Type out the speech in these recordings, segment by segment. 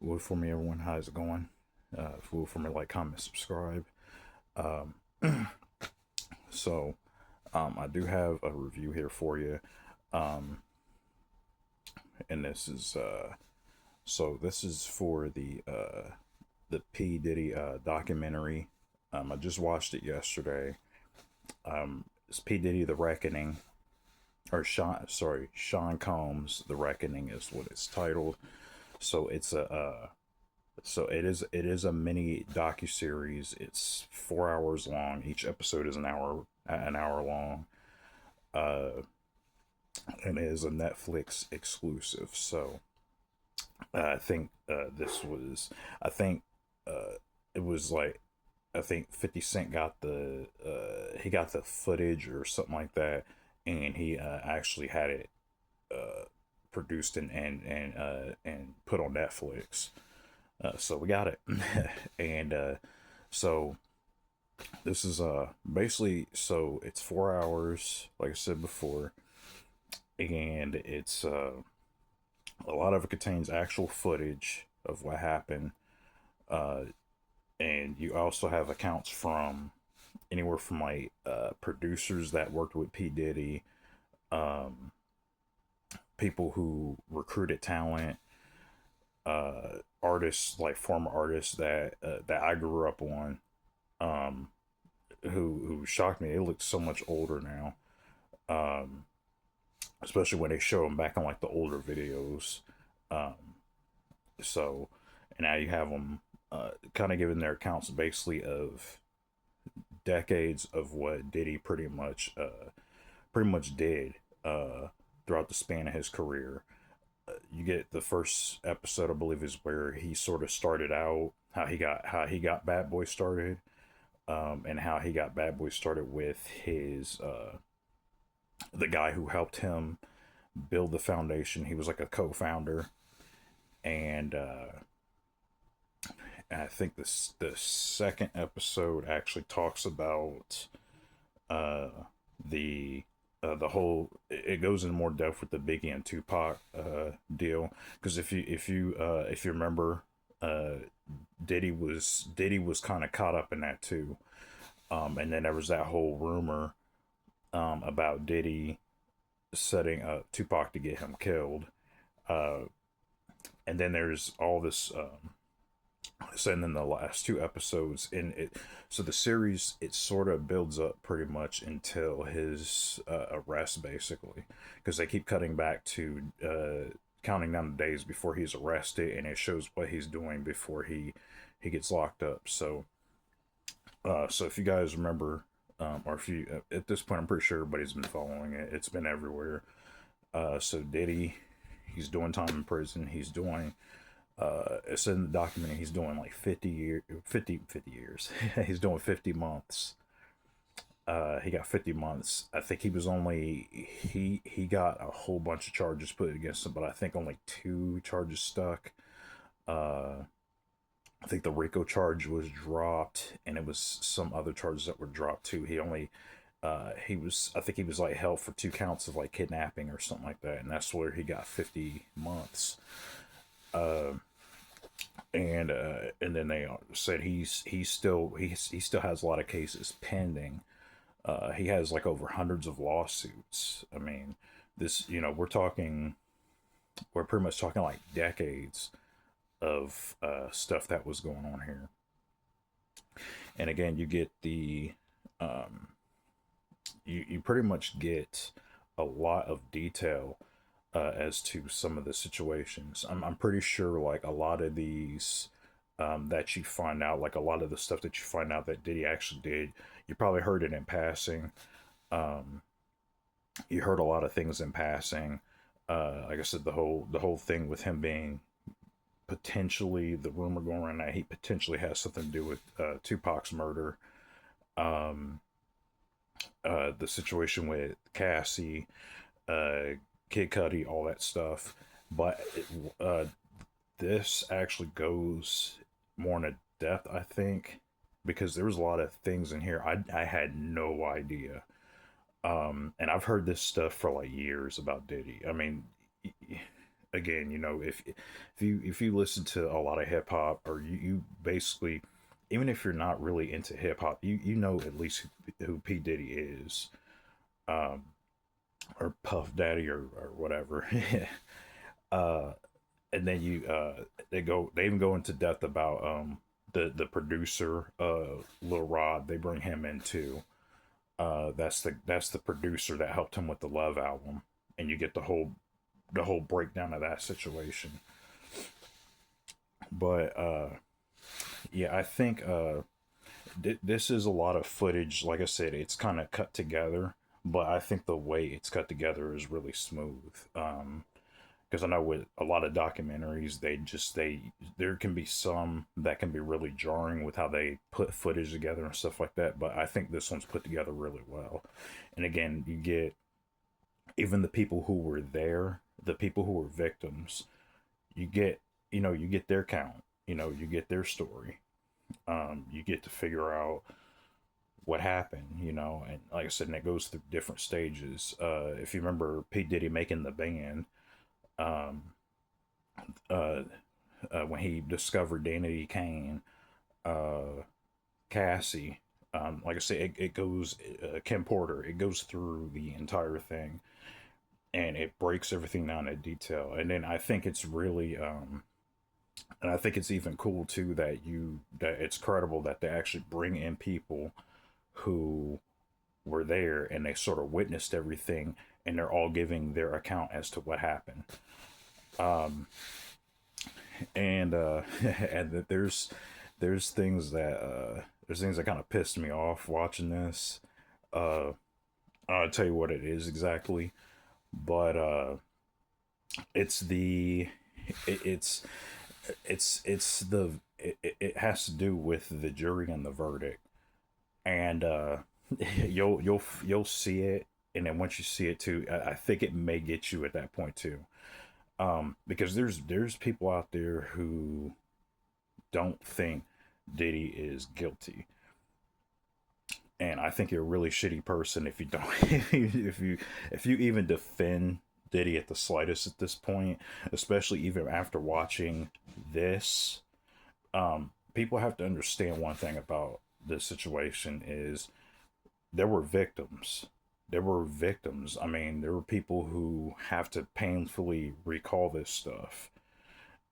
Wood for me, everyone. How's it going? Wood for me, like, comment, subscribe. Um, I do have a review here for you, um, and this is for the P Diddy documentary. I just watched it yesterday. It's P Diddy: The Reckoning, or Sean Combs: The Reckoning is what it's titled. So it's a it is a mini docu series. It's 4 hours long. Each episode is an hour long. Uh, and it is a Netflix exclusive. So I think this was. I think it was like. I think 50 Cent got he got the footage or something like that, and he actually had it uh, produced and put on Netflix. So we got it, and so this is basically, so it's 4 hours, like I said before, and it's a lot of it contains actual footage of what happened, uh, and you also have accounts from anywhere from like producers that worked with P Diddy, um, people who recruited talent, artists like former artists that I grew up on, um, who shocked me. They look so much older now, um, especially when they show them back on like the older videos. Um, so, and now you have them kind of giving their accounts basically of decades of what Diddy pretty much did throughout the span of his career. You get the first episode, I believe, is where he sort of started out, how he got Bad Boy started, and how he got Bad Boy started with his the guy who helped him build the foundation. He was like a co-founder, and I think the second episode actually talks about uh, the the whole. It goes in more depth with the Biggie and Tupac deal, because if you remember, uh, Diddy was kind of caught up in that too, and then there was that whole rumor about Diddy setting up Tupac to get him killed. Uh, and then there's all this. And then the last two episodes in it, so the series, it sort of builds up pretty much until his arrest, basically, because they keep cutting back to counting down the days before he's arrested, and it shows what he's doing before he gets locked up. So if you guys remember, or if you at this point, I'm pretty sure everybody's been following it. It's been everywhere. So Diddy, he's doing time in prison. It's in the document, he's doing like 50 years. He's doing 50 months. He got 50 months. I think he got a whole bunch of charges put against him, but I think only two charges stuck. Uh, I think the RICO charge was dropped, and it was some other charges that were dropped too. I think he was like held for two counts of like kidnapping or something like that, and that's where he got 50 months. Uh, and then they said he still has a lot of cases pending. He has like over hundreds of lawsuits. I mean, this, we're pretty much talking like decades of stuff that was going on here. And again, um, you pretty much get a lot of detail as to some of the situations. I'm pretty sure like a lot of these that you find out, like a lot of the stuff that you find out that Diddy actually did, you probably heard it in passing. Um, you heard a lot of things in passing. Like I said, the whole thing with him being potentially, the rumor going around that he potentially has something to do with Tupac's murder. Um, the situation with Cassie, uh, Kid Cudi, all that stuff. But this actually goes more into depth, I think, because there was a lot of things in here I had no idea. And I've heard this stuff for like years about Diddy. I mean, again, if you listen to a lot of hip hop, or you basically, even if you're not really into hip hop, you know at least who P Diddy is, um, or Puff Daddy, or whatever. uh, and then they even go into depth about the producer, Lil Rod. They bring him in too. That's the producer that helped him with the Love album, and you get the whole breakdown of that situation. But yeah, I think this is a lot of footage. Like I said, it's kind of cut together, but I think the way it's cut together is really smooth. Because I know with a lot of documentaries, they there can be some that can be really jarring with how they put footage together and stuff like that. But I think this one's put together really well. And again, you get even the people who were there, the people who were victims, you get you get their count, you get their story. You get to figure out what happened, and like I said, and it goes through different stages. If you remember P Diddy making the band, um, uh, when he discovered Danity Kane, uh, Cassie, like I said, it goes Kim Porter. It goes through the entire thing, and it breaks everything down in detail. And then I think it's really, and I think it's even cool too that it's credible that they actually bring in people who were there and they sort of witnessed everything, and they're all giving their account as to what happened. Um, and and that there's things that kind of pissed me off watching this. Uh, I'll tell you what it is exactly, but it's the it, it's the it has to do with the jury and the verdict, and you'll see it, and then once you see it too, I think it may get you at that point too, because there's people out there who don't think Diddy is guilty, and I think you're a really shitty person if you don't if you even defend Diddy at the slightest at this point, especially even after watching this. People have to understand one thing about this situation is there were victims. There were victims. I mean, there were people who have to painfully recall this stuff,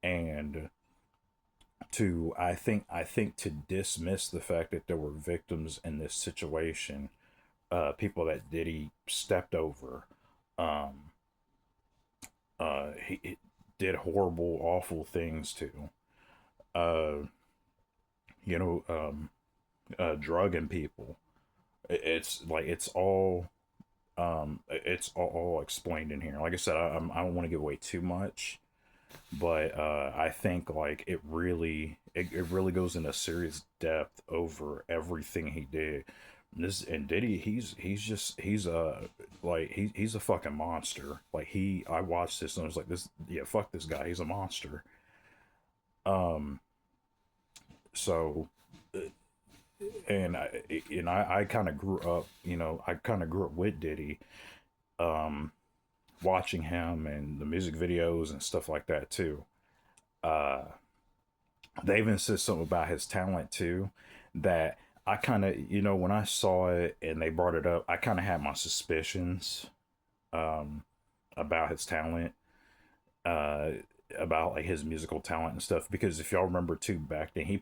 and I think to dismiss the fact that there were victims in this situation, people that Diddy stepped over, um, he did horrible, awful things to, uh, you know, drugging people. It's like it's all explained in here. Like I said, I don't want to give away too much, but I think like it really goes into serious depth over everything he did. And Diddy, he's a fucking monster. Like I watched this and I was like, this, yeah, fuck this guy, he's a monster. Um, so uh, and I kind of grew up, I kind of grew up with Diddy, um, watching him and the music videos and stuff like that too. Uh, they even said something about his talent too, that I kind of, when I saw it and they brought it up, I kind of had my suspicions, um, about his talent, uh, about like his musical talent and stuff. Because if y'all remember too, back then he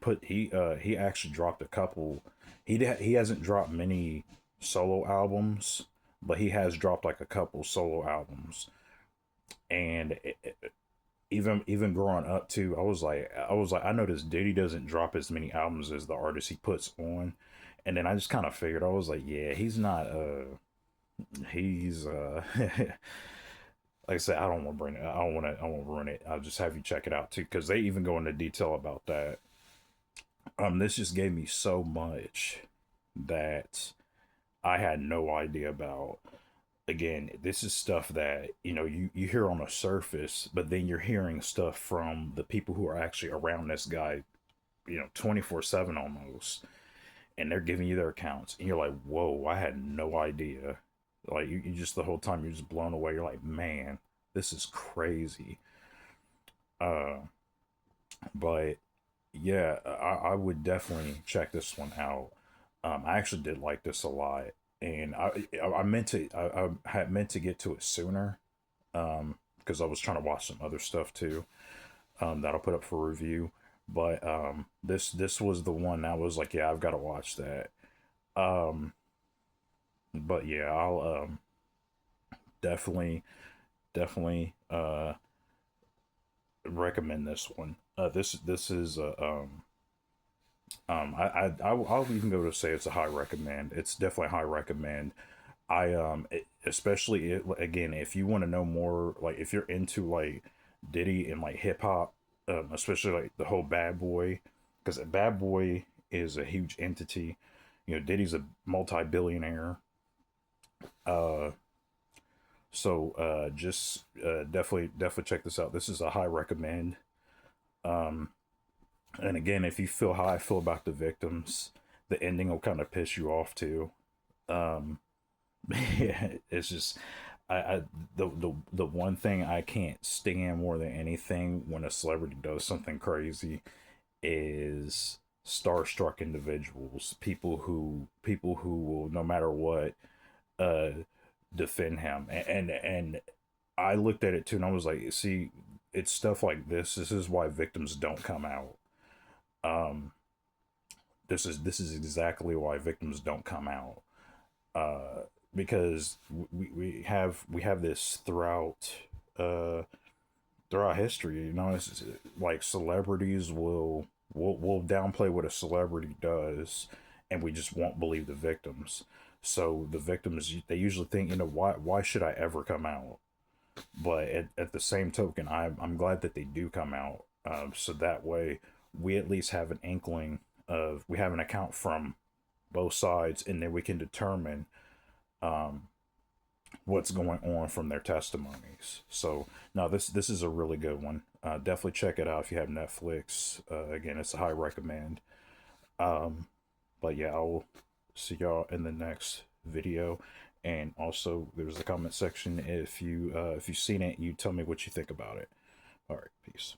actually dropped a couple. He hasn't dropped many solo albums, but he has dropped like a couple solo albums. And even growing up too, I was like, I noticed Diddy doesn't drop as many albums as the artists he puts on. And then I just kind of figured, I was like, yeah, he's not he's like I said, I don't want to bring it. I don't want to ruin it. I'll just have you check it out too, because they even go into detail about that. This just gave me so much that I had no idea about. Again, this is stuff that you hear on the surface, but then you're hearing stuff from the people who are actually around this guy, 24/7 almost, and they're giving you their accounts, and you're like, whoa, I had no idea. Like you just the whole time you're just blown away. You're like, man, this is crazy. Uh, but yeah, I would definitely check this one out. I actually did like this a lot, and I meant to I had meant to get to it sooner, because I was trying to watch some other stuff too, that I'll put up for review. But this was the one that was like, yeah, I've got to watch that. Um, but yeah, I'll definitely definitely recommend this one. This is I'll even go to say it's a high recommend. It's definitely a high recommend. Especially again, if you want to know more, like if you're into like Diddy and like hip hop, especially like the whole Bad Boy, because Bad Boy is a huge entity. You know, Diddy's a multi-billionaire. Uh, just definitely check this out. This is a high recommend. Um, and again, if you feel how I feel about the victims, the ending will kind of piss you off too. Um, yeah, it's just I the one thing I can't stand more than anything when a celebrity does something crazy is starstruck individuals, people who will no matter what uh defend him. And I looked at it too and I was like, see, it's stuff like this. This is why victims don't come out. Um this is exactly why victims don't come out. Because we have this uh throughout history. You know, it's like celebrities will downplay what a celebrity does, and we just won't believe the victims. So the victims, they usually think, you know, why should I ever come out? But at the same token, I'm glad that they do come out, so that way we at least have an inkling of, we have an account from both sides, and then we can determine um, what's going on from their testimonies. So no, this is a really good one. Definitely check it out if you have Netflix. Again, it's a high recommend. Um, but yeah, I'll see y'all in the next video. And also, there's a comment section. If you've seen it, you tell me what you think about it. All right, peace.